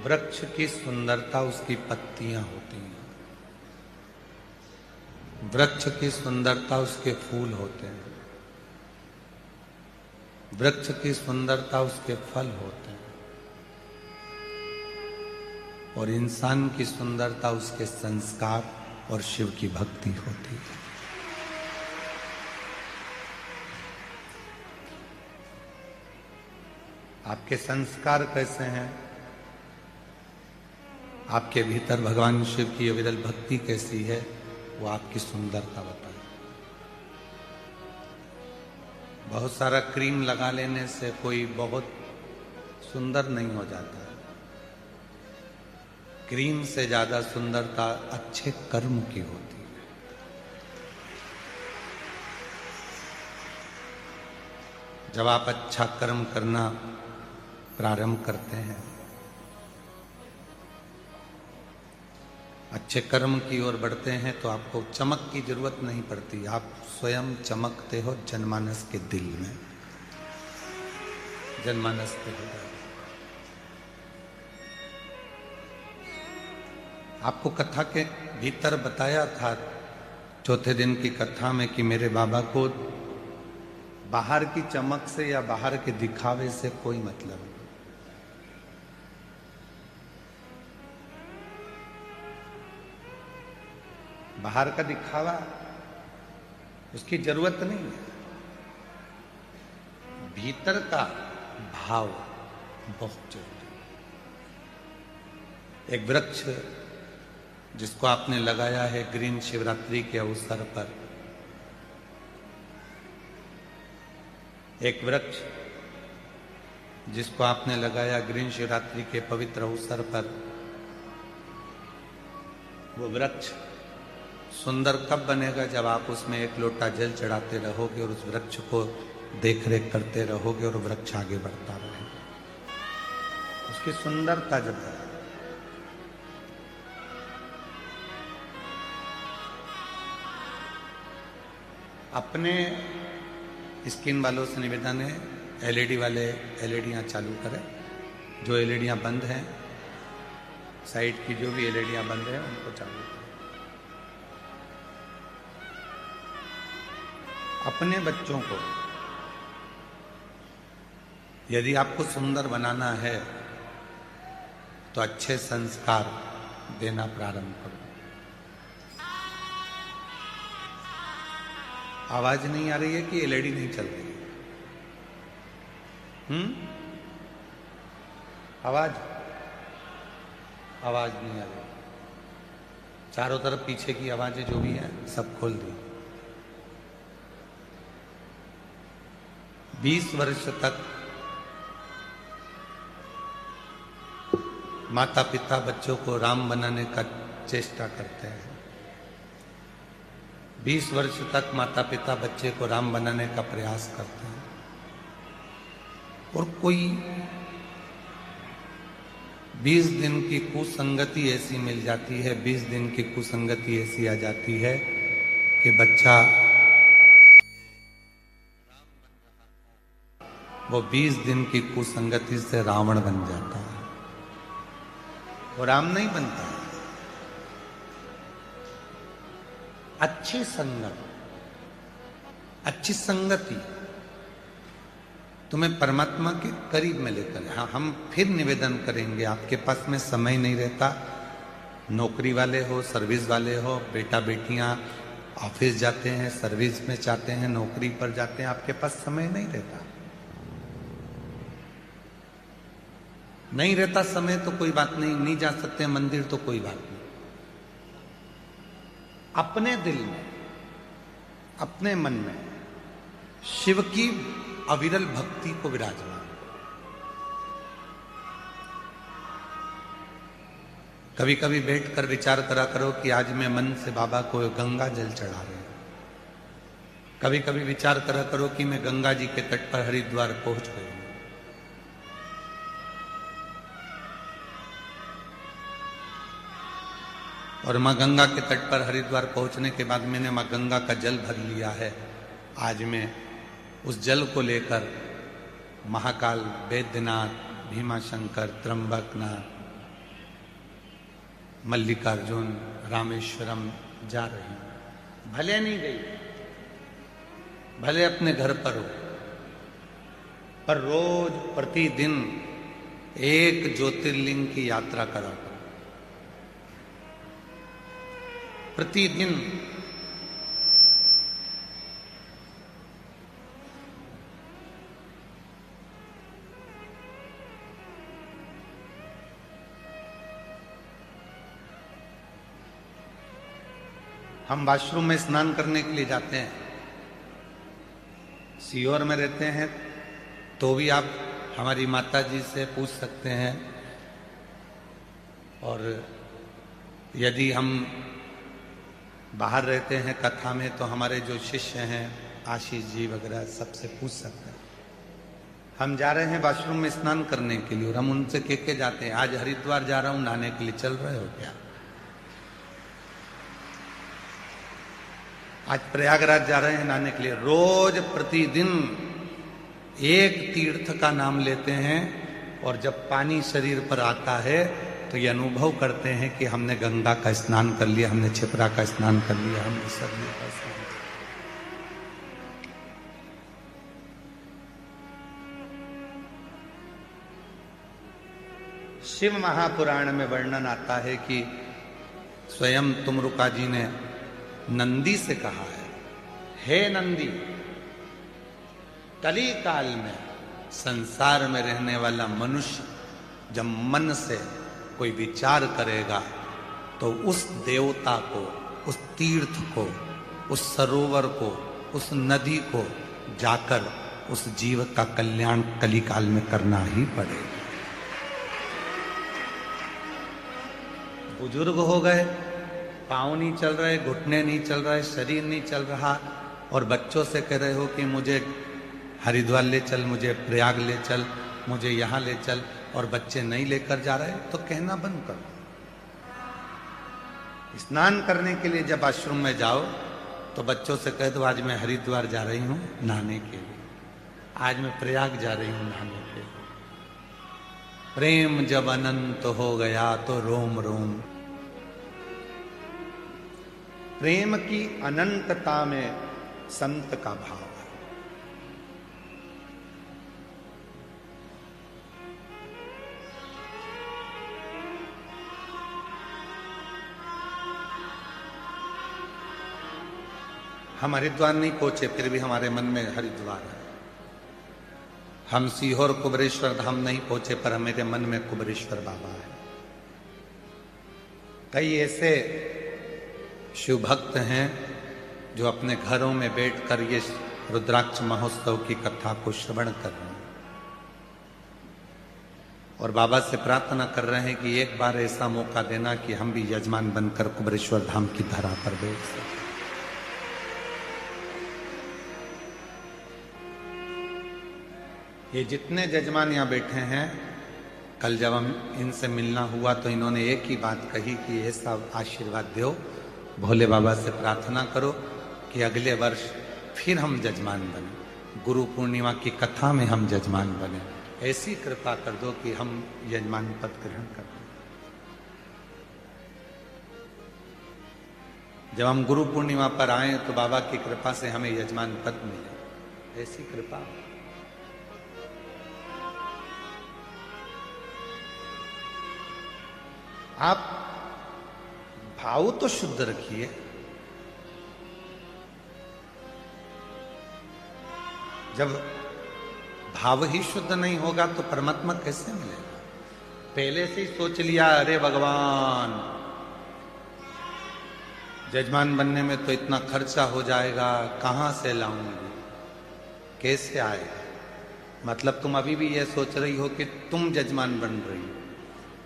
वृक्ष की सुंदरता उसकी पत्तियां होती हैं, वृक्ष की सुंदरता उसके फूल होते हैं, वृक्ष की सुंदरता उसके फल होते हैं, और इंसान की सुंदरता उसके संस्कार और शिव की भक्ति होती है। आपके संस्कार कैसे हैं, आपके भीतर भगवान शिव की अविरल भक्ति कैसी है, वो आपकी सुंदरता बताए। बहुत सारा क्रीम लगा लेने से कोई बहुत सुंदर नहीं हो जाता। क्रीम से ज्यादा सुंदरता अच्छे कर्म की होती है। जब आप अच्छा कर्म करना प्रारंभ करते हैं, अच्छे कर्म की ओर बढ़ते हैं, तो आपको चमक की जरूरत नहीं पड़ती। आप स्वयं चमकते हो जनमानस के दिल में, जनमानस के हृदय। आपको कथा के भीतर बताया था चौथे दिन की कथा में कि मेरे बाबा को बाहर की चमक से या बाहर के दिखावे से कोई मतलब नहीं। बाहर का दिखावा उसकी जरूरत नहीं है, भीतर का भाव बहुत जरूरी है। एक वृक्ष जिसको आपने लगाया है ग्रीन शिवरात्रि के अवसर पर, एक वृक्ष जिसको आपने लगाया ग्रीन शिवरात्रि के पवित्र अवसर पर, वो वृक्ष सुंदर कब बनेगा जब आप उसमें एक लोटा जल चढ़ाते रहोगे और उस वृक्ष को देख रेख करते रहोगे और वृक्ष आगे बढ़ता रहेगा। उसकी सुंदरता जब है। अपने स्किन वालों से निवेदन है, एलईडी वाले एलईडियां चालू करें। जो एलईडियां बंद हैं, साइड की जो भी एलईडियां बंद है उनको चालू करें। अपने बच्चों को यदि आपको सुंदर बनाना है तो अच्छे संस्कार देना प्रारंभ करो। आवाज नहीं आ रही है कि एलईडी नहीं चल रही है? आवाज नहीं आ रही। चारों तरफ पीछे की आवाजें जो भी हैं सब खोल दी। 20 वर्ष तक माता पिता बच्चों को राम बनाने का चेष्टा करते हैं। 20 वर्ष तक माता पिता बच्चे को राम बनाने का प्रयास करते हैं, और कोई 20 दिन की कुसंगति ऐसी मिल जाती है, 20 दिन की कुसंगति ऐसी आ जाती है कि बच्चा वो 20 दिन की कुसंगति से रावण बन जाता है। वो राम नहीं बनता है। अच्छी संगत, अच्छी संगति तुम्हें परमात्मा के करीब में लेकर। हाँ, हम फिर निवेदन करेंगे, आपके पास में समय नहीं रहता, नौकरी वाले हो, सर्विस वाले हो, बेटा बेटियां ऑफिस जाते हैं, सर्विस में जाते हैं, नौकरी पर जाते हैं, आपके पास समय नहीं रहता। नहीं रहता समय तो कोई बात नहीं, नहीं जा सकते मंदिर तो कोई बात नहीं। अपने दिल में, अपने मन में शिव की अविरल भक्ति को विराजमान। कभी कभी बैठकर विचार करा करो कि आज मैं मन से बाबा को गंगा जल चढ़ा रहे हूं। कभी कभी विचार करा करो कि मैं गंगा जी के तट पर हरिद्वार पहुंच गई हूं। और माँ गंगा के तट पर हरिद्वार पहुंचने के बाद मैंने माँ गंगा का जल भर लिया है। आज मैं उस जल को लेकर महाकाल, बैद्यनाथ, भीमाशंकर, त्र्यंबकनाथ, मल्लिकार्जुन, रामेश्वरम जा रही हूं। भले नहीं गई, भले अपने घर पर हो, पर रोज प्रतिदिन एक ज्योतिर्लिंग की यात्रा करा करो। प्रतिदिन हम वॉशरूम में स्नान करने के लिए जाते हैं, सीहोर में रहते हैं तो भी आप हमारी माता जी से पूछ सकते हैं, और यदि हम बाहर रहते हैं कथा में तो हमारे जो शिष्य हैं आशीष जी वगैरह सबसे पूछ सकते हैं। हम जा रहे हैं वॉशरूम में स्नान करने के लिए और हम उनसे कह के जाते हैं आज हरिद्वार जा रहा हूं नहाने के लिए, चल रहे हो क्या? आज प्रयागराज जा रहे हैं नहाने के लिए। रोज प्रतिदिन एक तीर्थ का नाम लेते हैं और जब पानी शरीर पर आता है तो ये अनुभव करते हैं कि हमने गंगा का स्नान कर लिया, हमने क्षिप्रा का स्नान कर लिया, हमने सरयू का स्नान कर लिया। शिव महापुराण में वर्णन आता है कि स्वयं तुमरुका जी ने नंदी से कहा है, हे नंदी, कली काल में संसार में रहने वाला मनुष्य जब मन से कोई विचार करेगा तो उस देवता को, उस तीर्थ को, उस सरोवर को, उस नदी को जाकर उस जीव का कल्याण कली काल में करना ही पड़ेगा। बुजुर्ग हो गए, पाँव नहीं चल रहे, घुटने नहीं चल रहे, शरीर नहीं चल रहा, और बच्चों से कह रहे हो कि मुझे हरिद्वार ले चल, मुझे प्रयाग ले चल, मुझे यहाँ ले चल, और बच्चे नहीं लेकर जा रहे तो कहना बंद करो। स्नान करने के लिए जब आश्रम में जाओ तो बच्चों से कह दो आज मैं हरिद्वार जा रही हूँ नहाने के लिए, आज मैं प्रयाग जा रही हूँ नहाने के लिए। प्रेम जब अनंत हो गया तो रोम रोम। प्रेम की अनंतता में संत का भाव है। हम हरिद्वार नहीं पहुंचे फिर भी हमारे मन में हरिद्वार है। हम सीहोर कुबरेश्वर धाम नहीं पहुंचे पर मेरे मन में कुबरेश्वर बाबा है। कई ऐसे शिव भक्त हैं जो अपने घरों में बैठकर ये रुद्राक्ष महोत्सव की कथा को श्रवण कर रहे हैं और बाबा से प्रार्थना कर रहे हैं कि एक बार ऐसा मौका देना कि हम भी यजमान बनकर कुबरेश्वर धाम की धरा पर बैठ सकें। ये जितने जजमान यहाँ बैठे हैं, कल जब हम इनसे मिलना हुआ तो इन्होंने एक ही बात कही कि ऐसा आशीर्वाद दो, भोले बाबा से प्रार्थना करो कि अगले वर्ष फिर हम जजमान बने, गुरु पूर्णिमा की कथा में हम जजमान बने। ऐसी कृपा कर दो कि हम यजमान पद ग्रहण कर लें। जब हम गुरु पूर्णिमा पर आए तो बाबा की कृपा से हमें यजमान पद मिले, ऐसी कृपा। आप भाव तो शुद्ध रखिए, जब भाव ही शुद्ध नहीं होगा तो परमात्मा कैसे मिलेगा? पहले से ही सोच लिया अरे भगवान जजमान बनने में तो इतना खर्चा हो जाएगा, कहां से लाऊंगी, कैसे आएगा? मतलब तुम अभी भी ये सोच रही हो कि तुम जजमान बन रही हो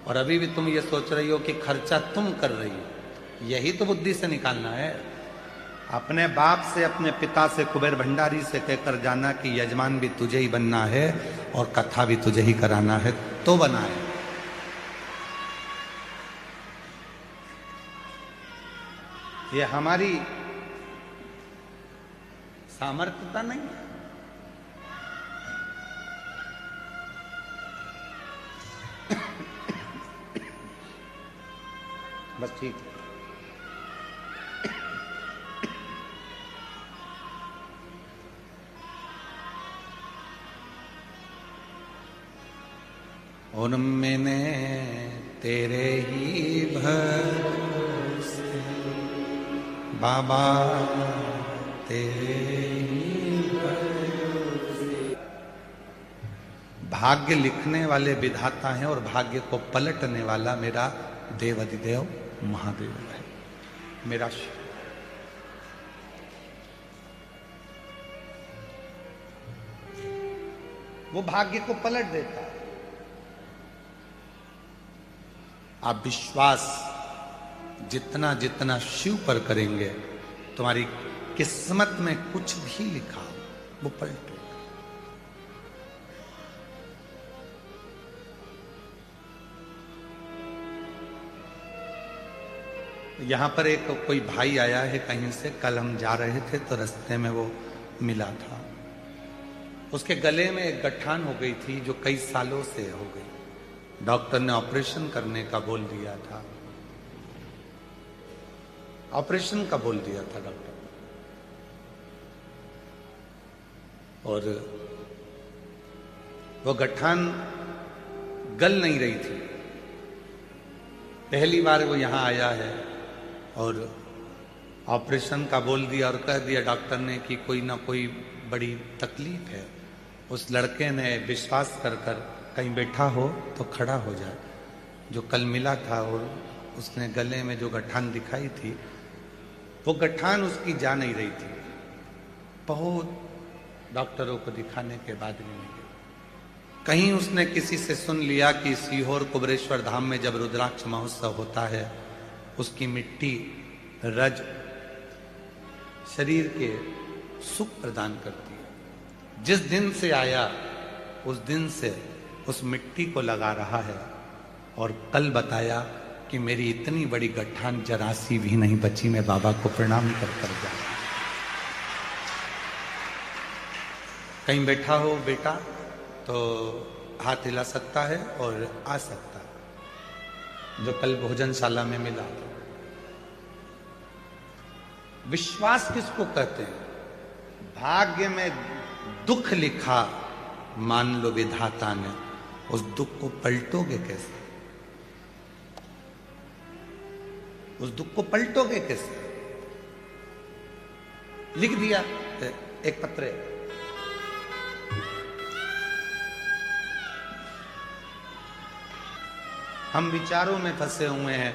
और अभी भी तुम ये सोच रही हो कि खर्चा तुम कर रही हो। यही तो बुद्धि से निकालना है। अपने बाप से, अपने पिता से, कुबेर भंडारी से कहकर जाना कि यजमान भी तुझे ही बनना है और कथा भी तुझे ही कराना है, तो बना है। ये हमारी सामर्थ्यता नहीं है। बस ठीक है। और मैंने तेरे ही भरोसे बाबा, तेरे ही भरोसे। भाग्य लिखने वाले विधाता हैं और भाग्य को पलटने वाला मेरा देवाधिदेव महादेव है, मेरा शिव। वो भाग्य को पलट देता है। आप विश्वास जितना जितना शिव पर करेंगे, तुम्हारी किस्मत में कुछ भी लिखा हो वो पलटेगा। यहां पर एक कोई भाई आया है कहीं से, कल हम जा रहे थे तो रास्ते में वो मिला था। उसके गले में एक गठान हो गई थी जो कई सालों से हो गई। डॉक्टर ने ऑपरेशन करने का बोल दिया था, ऑपरेशन का बोल दिया था डॉक्टर। और वो गठान गल नहीं रही थी। पहली बार वो यहां आया है और ऑपरेशन का बोल दिया और कह दिया डॉक्टर ने कि कोई ना कोई बड़ी तकलीफ है। उस लड़के ने विश्वास कर कर कहीं बैठा हो तो खड़ा हो जाए। जो कल मिला था और उसने गले में जो गठान दिखाई थी, वो गठान उसकी जा नहीं रही थी। बहुत डॉक्टरों को दिखाने के बाद भी नहीं गई। कहीं उसने किसी से सुन लिया कि सीहोर कुबरेश्वर धाम में जब रुद्राक्ष महोत्सव होता है, उसकी मिट्टी रज शरीर के सुख प्रदान करती है। जिस दिन से आया उस दिन से उस मिट्टी को लगा रहा है। और कल बताया कि मेरी इतनी बड़ी गठान जरासी भी नहीं बची, मैं बाबा को प्रणाम कर कर जा। कहीं बैठा हो बेटा तो हाथ हिला सकता है और आ सकता है, जो कल भोजनशाला में मिला। विश्वास किसको कहते हैं? भाग्य में दुख लिखा, मान लो विधाता ने, उस दुख को पलटोगे कैसे? उस दुख को पलटोगे कैसे? लिख दिया एक पत्र, हम विचारों में फंसे हुए हैं।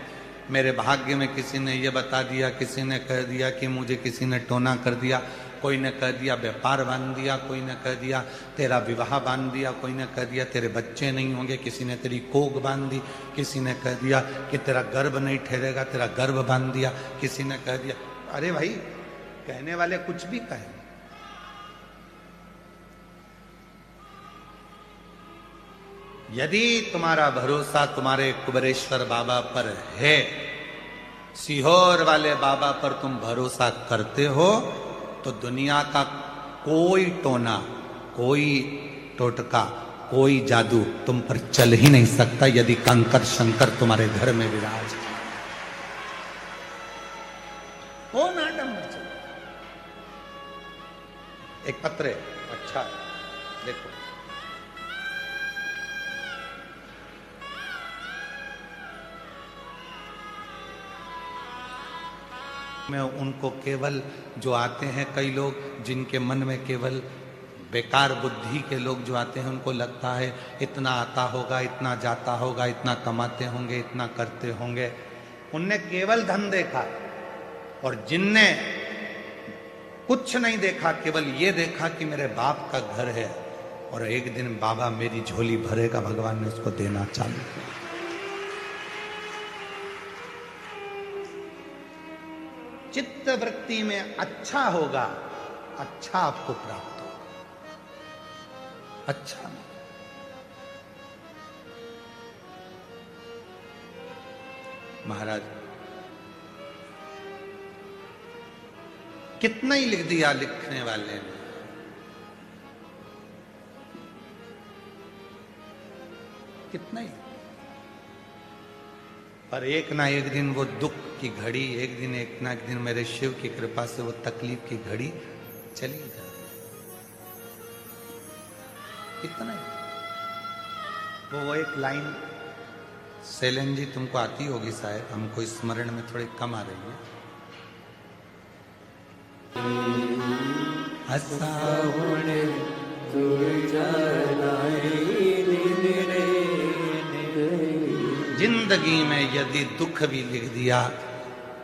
मेरे भाग्य में किसी ने ये बता दिया, किसी ने कह दिया कि मुझे किसी ने टोना कर दिया, कोई ने कह दिया व्यापार बांध दिया, कोई ने कह दिया तेरा विवाह बांध दिया, कोई ने कह दिया तेरे बच्चे नहीं होंगे, किसी ने तेरी कोख बांध दी, किसी ने कह दिया कि तेरा गर्भ नहीं ठहरेगा, तेरा गर्भ बांध दिया, किसी ने कह दिया। अरे भाई, कहने वाले कुछ भी कहे। यदि तुम्हारा भरोसा तुम्हारे कुबरेश्वर बाबा पर है, सीहोर वाले बाबा पर तुम भरोसा करते हो, तो दुनिया का कोई टोना, कोई टोटका, कोई जादू तुम पर चल ही नहीं सकता। यदि कंकर शंकर तुम्हारे घर में विराज हो ना डंबर चल। एक पत्र है, अच्छा है, देखो। में उनको केवल जो आते हैं, कई लोग जिनके मन में केवल बेकार बुद्धि के लोग जो आते हैं, उनको लगता है इतना आता होगा, इतना जाता होगा, इतना कमाते होंगे, इतना करते होंगे। उनने केवल धन देखा। और जिनने कुछ नहीं देखा, केवल ये देखा कि मेरे बाप का घर है और एक दिन बाबा मेरी झोली भरेगा, भगवान ने उसको देना चालू किया। चित्त वृत्ति में अच्छा होगा, अच्छा आपको प्राप्त होगा। अच्छा महाराज कितना ही लिख दिया लिखने वाले ने, कितना ही। पर एक ना एक दिन वो दुख की घड़ी, एक ना एक दिन मेरे शिव की कृपा से वो तकलीफ की घड़ी चली जाए, इतना ही। वो एक लाइन शैलन जी तुमको आती होगी शायद, हमको स्मरण में थोड़ी कम आ रही है। जिंदगी में यदि दुख भी लिख दिया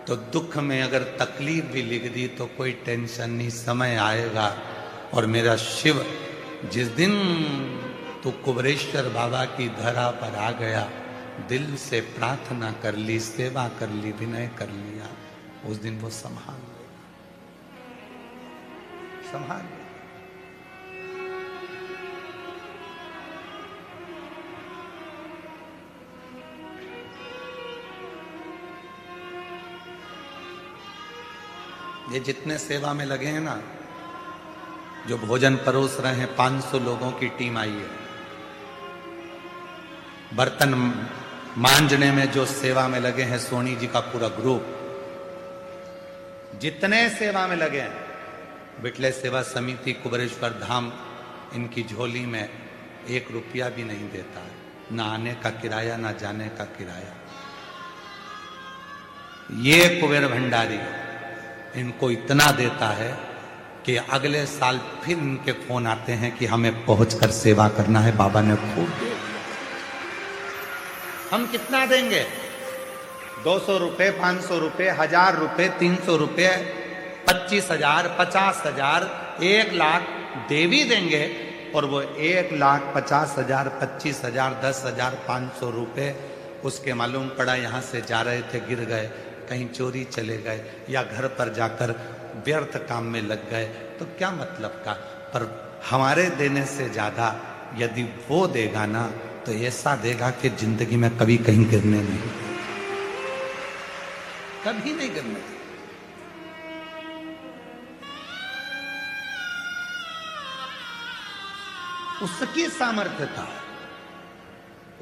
तो दुख में अगर तकलीफ भी लिख दी तो कोई टेंशन नहीं, समय आएगा। और मेरा शिव जिस दिन तू कुबरेश्वर बाबा की धरा पर आ गया, दिल से प्रार्थना कर ली, सेवा कर ली, विनय कर लिया, उस दिन वो संभाल लेगा, संभाल लेगा। ये जितने सेवा में लगे हैं ना, जो भोजन परोस रहे हैं, 500 लोगों की टीम आई है। बर्तन मांजने में जो सेवा में लगे हैं, सोनी जी का पूरा ग्रुप, जितने सेवा में लगे हैं, बिटले सेवा समिति, कुबरेश्वर धाम, इनकी झोली में 1 रुपया भी नहीं देता है, ना आने का किराया, ना जाने का किराया। ये कुबेर भंडारी इनको इतना देता है कि अगले साल फिर इनके फोन आते हैं कि हमें पहुंचकर सेवा करना है, बाबा ने खूब दे दिया। हम कितना देंगे? 200 रुपए, 500 रुपए, 1000 रुपए, 300 रुपए, 25,000, 50,000, 1 लाख देवी देंगे। और वो 1,50,000, 25,000, 10,000, 500 रुपए उसके मालूम पड़ा यहाँ से जा रहे थे, गिर गए, कहीं चोरी चले गए, या घर पर जाकर व्यर्थ काम में लग गए, तो क्या मतलब का। पर हमारे देने से ज्यादा यदि वो देगा ना, तो ऐसा देगा कि जिंदगी में कभी कहीं गिरने नहीं, कभी नहीं गिरने। उसकी सामर्थ्यता,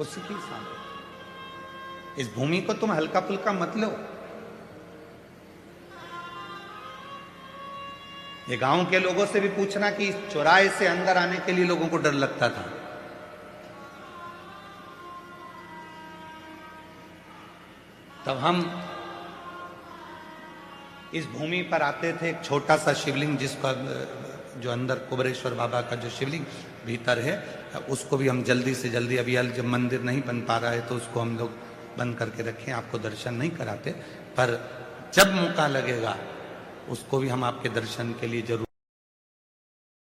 उसकी सामर्थ्य। इस भूमि को तुम हल्का फुल्का मत लो। ये गांव के लोगों से भी पूछना कि चौराहे से अंदर आने के लिए लोगों को डर लगता था। तब हम इस भूमि पर आते थे, एक छोटा सा शिवलिंग, जिसका जो अंदर कुबरेश्वर बाबा का जो शिवलिंग भीतर है, उसको भी हम जल्दी से जल्दी, अभी जब मंदिर नहीं बन पा रहा है तो उसको हम लोग बंद करके रखें, आपको दर्शन नहीं कराते, पर जब मौका लगेगा उसको भी हम आपके दर्शन के लिए जरूर